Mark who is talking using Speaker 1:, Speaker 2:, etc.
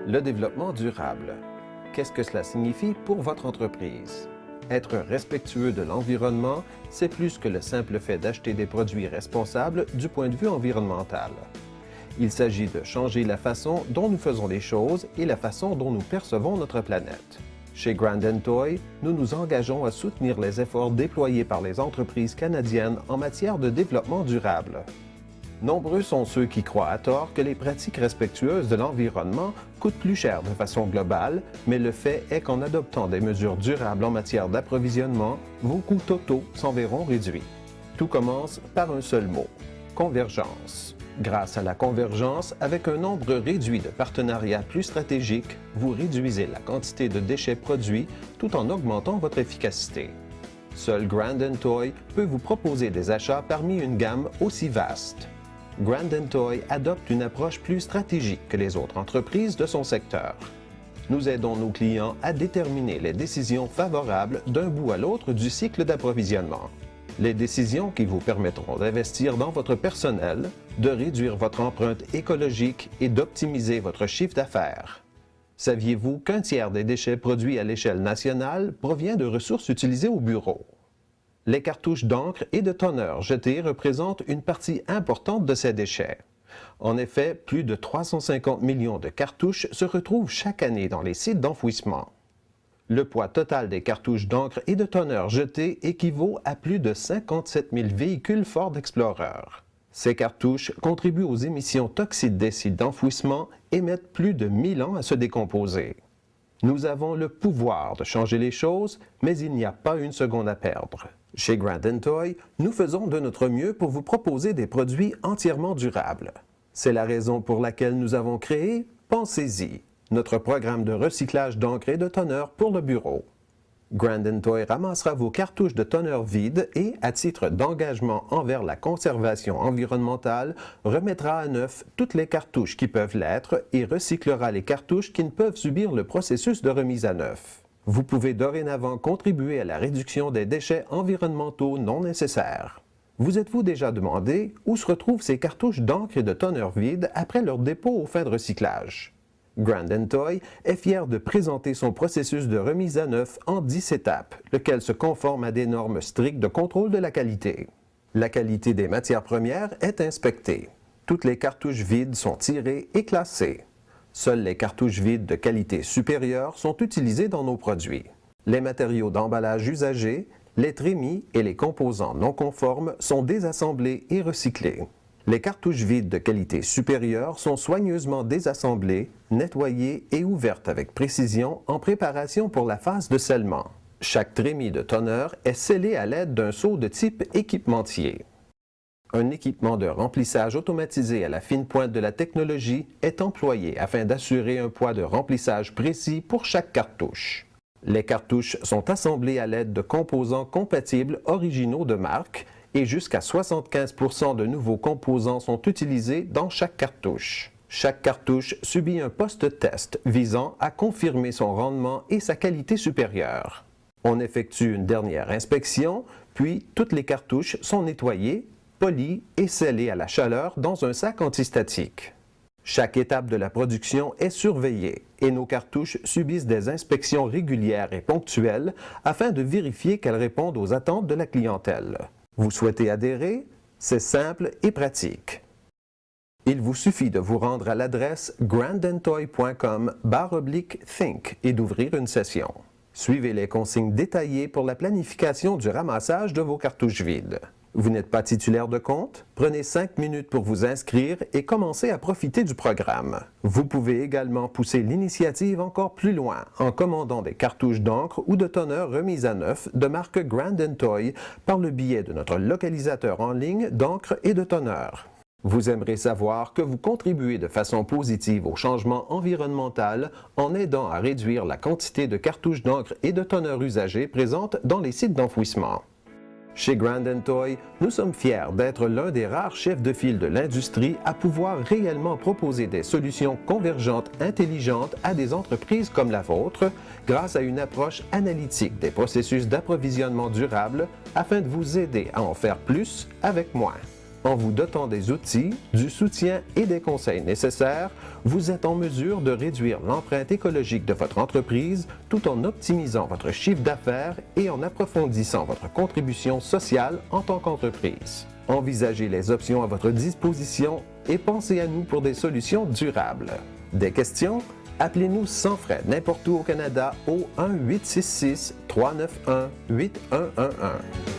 Speaker 1: Le développement durable. Qu'est-ce que cela signifie pour votre entreprise? Être respectueux de l'environnement, c'est plus que le simple fait d'acheter des produits responsables du point de vue environnemental. Il s'agit de changer la façon dont nous faisons les choses et la façon dont nous percevons notre planète. Chez Grand Toy, nous nous engageons à soutenir les efforts déployés par les entreprises canadiennes en matière de développement durable. Nombreux sont ceux qui croient à tort que les pratiques respectueuses de l'environnement coûtent plus cher de façon globale, mais le fait est qu'en adoptant des mesures durables en matière d'approvisionnement, vos coûts totaux s'en verront réduits. Tout commence par un seul mot: convergence. Grâce à la convergence, avec un nombre réduit de partenariats plus stratégiques, vous réduisez la quantité de déchets produits tout en augmentant votre efficacité. Seul Grand Toy peut vous proposer des achats parmi une gamme aussi vaste. Grand Toy adopte une approche plus stratégique que les autres entreprises de son secteur. Nous aidons nos clients à déterminer les décisions favorables d'un bout à l'autre du cycle d'approvisionnement. Les décisions qui vous permettront d'investir dans votre personnel, de réduire votre empreinte écologique et d'optimiser votre chiffre d'affaires. Saviez-vous qu'un tiers des déchets produits à l'échelle nationale provient de ressources utilisées au bureau? Les cartouches d'encre et de toner jetés représentent une partie importante de ces déchets. En effet, plus de 350 millions de cartouches se retrouvent chaque année dans les sites d'enfouissement. Le poids total des cartouches d'encre et de toner jetés équivaut à plus de 57 000 véhicules Ford Explorer. Ces cartouches contribuent aux émissions toxiques des sites d'enfouissement et mettent plus de 1000 ans à se décomposer. Nous avons le pouvoir de changer les choses, mais il n'y a pas une seconde à perdre. Chez Grand Toy, nous faisons de notre mieux pour vous proposer des produits entièrement durables. C'est la raison pour laquelle nous avons créé Pensez-y, notre programme de recyclage d'encre et de toner pour le bureau. Grand Toy ramassera vos cartouches de toner vides et, à titre d'engagement envers la conservation environnementale, remettra à neuf toutes les cartouches qui peuvent l'être et recyclera les cartouches qui ne peuvent subir le processus de remise à neuf. Vous pouvez dorénavant contribuer à la réduction des déchets environnementaux non nécessaires. Vous êtes-vous déjà demandé où se retrouvent ces cartouches d'encre et de toner vides après leur dépôt aux fins de recyclage? Grand Toy est fier de présenter son processus de remise à neuf en 10 étapes, lequel se conforme à des normes strictes de contrôle de la qualité. La qualité des matières premières est inspectée. Toutes les cartouches vides sont tirées et classées. Seules les cartouches vides de qualité supérieure sont utilisées dans nos produits. Les matériaux d'emballage usagés, les trémies et les composants non conformes sont désassemblés et recyclés. Les cartouches vides de qualité supérieure sont soigneusement désassemblées, nettoyées et ouvertes avec précision en préparation pour la phase de scellement. Chaque trémie de toner est scellé à l'aide d'un seau de type équipementier. Un équipement de remplissage automatisé à la fine pointe de la technologie est employé afin d'assurer un poids de remplissage précis pour chaque cartouche. Les cartouches sont assemblées à l'aide de composants compatibles originaux de marque et jusqu'à 75% de nouveaux composants sont utilisés dans chaque cartouche. Chaque cartouche subit un post-test visant à confirmer son rendement et sa qualité supérieure. On effectue une dernière inspection, puis toutes les cartouches sont nettoyées, polies et scellées à la chaleur dans un sac antistatique. Chaque étape de la production est surveillée et nos cartouches subissent des inspections régulières et ponctuelles afin de vérifier qu'elles répondent aux attentes de la clientèle. Vous souhaitez adhérer? C'est simple et pratique. Il vous suffit de vous rendre à l'adresse grandandtoy.com/think et d'ouvrir une session. Suivez les consignes détaillées pour la planification du ramassage de vos cartouches vides. Vous n'êtes pas titulaire de compte? Prenez 5 minutes pour vous inscrire et commencez à profiter du programme. Vous pouvez également pousser l'initiative encore plus loin en commandant des cartouches d'encre ou de toner remises à neuf de marque Grand Toy par le biais de notre localisateur en ligne d'encre et de toner. Vous aimerez savoir que vous contribuez de façon positive au changement environnemental en aidant à réduire la quantité de cartouches d'encre et de toner usagées présentes dans les sites d'enfouissement. Chez Grand Toy, nous sommes fiers d'être l'un des rares chefs de file de l'industrie à pouvoir réellement proposer des solutions convergentes intelligentes à des entreprises comme la vôtre grâce à une approche analytique des processus d'approvisionnement durable afin de vous aider à en faire plus avec moins. En vous dotant des outils, du soutien et des conseils nécessaires, vous êtes en mesure de réduire l'empreinte écologique de votre entreprise tout en optimisant votre chiffre d'affaires et en approfondissant votre contribution sociale en tant qu'entreprise. Envisagez les options à votre disposition et pensez à nous pour des solutions durables. Des questions? Appelez-nous sans frais n'importe où au Canada au 1-866-391-8111.